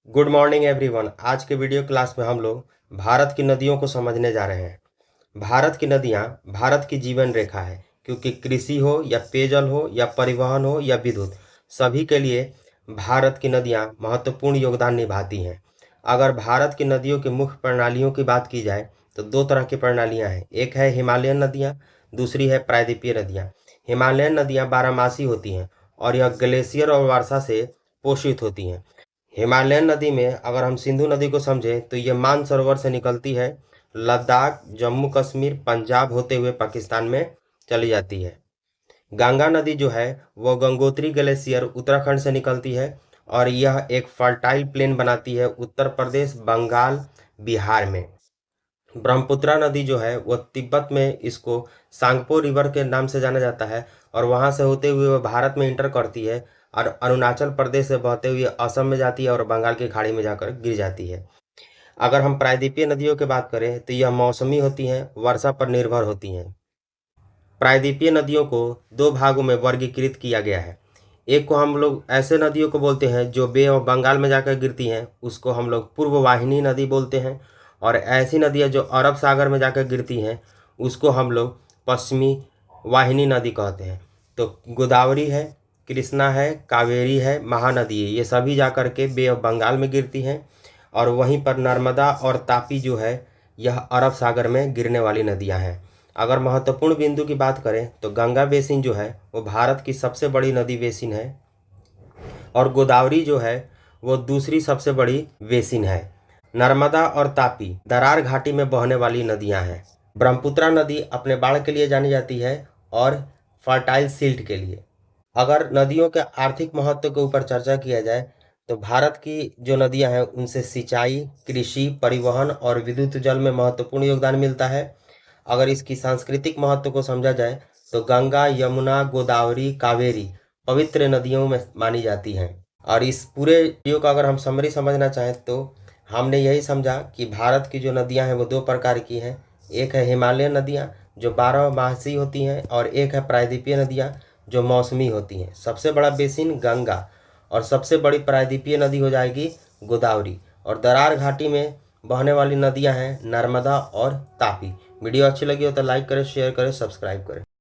Good morning everyone. आज के video class में हम लोग भारत की नदियों को समझने जा रहे हैं। भारत की नदियाँ भारत की जीवन रेखा है, क्योंकि कृषि हो या पेयजल हो या परिवहन हो या विद्युत, सभी के लिए भारत की नदियाँ महत्वपूर्ण योगदान निभाती हैं। अगर भारत की नदियों की मुख्य प्रणालियों की बात की जाए तो दो तरह की प्रणालियाँ हैं। एक है हिमालयन नदियाँ, दूसरी है प्रायद्वीपीय नदियाँ। हिमालयन नदियाँ बारहमासी होती हैं और यह ग्लेशियर और वर्षा से पोषित होती हैं। हिमालयन नदी में अगर हम सिंधु नदी को समझें तो ये मानसरोवर से निकलती है, लद्दाख, जम्मू कश्मीर, पंजाब होते हुए पाकिस्तान में चली जाती है। गंगा नदी जो है वो गंगोत्री ग्लेशियर उत्तराखंड से निकलती है और यह एक फर्टाइल प्लेन बनाती है उत्तर प्रदेश, बंगाल, बिहार में। ब्रह्मपुत्रा नदी जो है वो तिब्बत में इसको सांगपो रिवर के नाम से जाना जाता है और वहाँ से होते हुए वो भारत में इंटर करती है और अरुणाचल प्रदेश से बहते हुए असम में जाती है और बंगाल की खाड़ी में जाकर गिर जाती है। अगर हम प्रायद्वीपीय नदियों की बात करें तो यह मौसमी होती हैं, वर्षा पर निर्भर होती हैं। प्रायद्वीपीय नदियों को दो भागों में वर्गीकृत किया गया है। एक को हम लोग ऐसे नदियों को बोलते हैं जो बे ऑफ बंगाल में जाकर गिरती हैं, उसको हम लोग पूर्व वाहिनी नदी बोलते हैं, और ऐसी नदियाँ जो अरब सागर में जाकर गिरती हैं उसको हम लोग पश्चिमी वाहिनी नदी कहते हैं। तो गोदावरी है, कृष्णा है, कावेरी है, महानदी है, ये सभी जाकर के बे ऑफ बंगाल में गिरती हैं। और वहीं पर नर्मदा और तापी जो है यह अरब सागर में गिरने वाली नदियाँ हैं। अगर महत्वपूर्ण बिंदु की बात करें तो गंगा बेसिन जो है वो भारत की सबसे बड़ी नदी बेसिन है और गोदावरी जो है वो दूसरी सबसे बड़ी बेसिन है। नर्मदा और तापी दरार घाटी में बहने वाली नदियां हैं। ब्रह्मपुत्रा नदी अपने बाढ़ के लिए जानी जाती है और फर्टाइल सिल्ट के लिए। अगर नदियों के आर्थिक महत्व के ऊपर चर्चा किया जाए तो भारत की जो नदियां हैं उनसे सिंचाई, कृषि, परिवहन और विद्युत जल में महत्वपूर्ण योगदान मिलता है। अगर इसकी सांस्कृतिक महत्व को समझा जाए तो गंगा, यमुना, गोदावरी, कावेरी पवित्र नदियों में मानी जाती हैं। और इस पूरे वीडियो का अगर हम समरी समझना चाहें तो हमने यही समझा कि भारत की जो नदियां हैं वो दो प्रकार की हैं। एक है हिमालयन नदियां जो 12 मासी होती हैं और एक है प्रायद्वीपीय नदियां जो मौसमी होती हैं। सबसे बड़ा बेसिन गंगा और सबसे बड़ी प्रायद्वीपीय नदी हो जाएगी गोदावरी, और दरार घाटी में बहने वाली नदियां हैं नर्मदा और तापी। वीडियो अच्छी लगी हो तो लाइक करें, शेयर करें, सब्सक्राइब करें।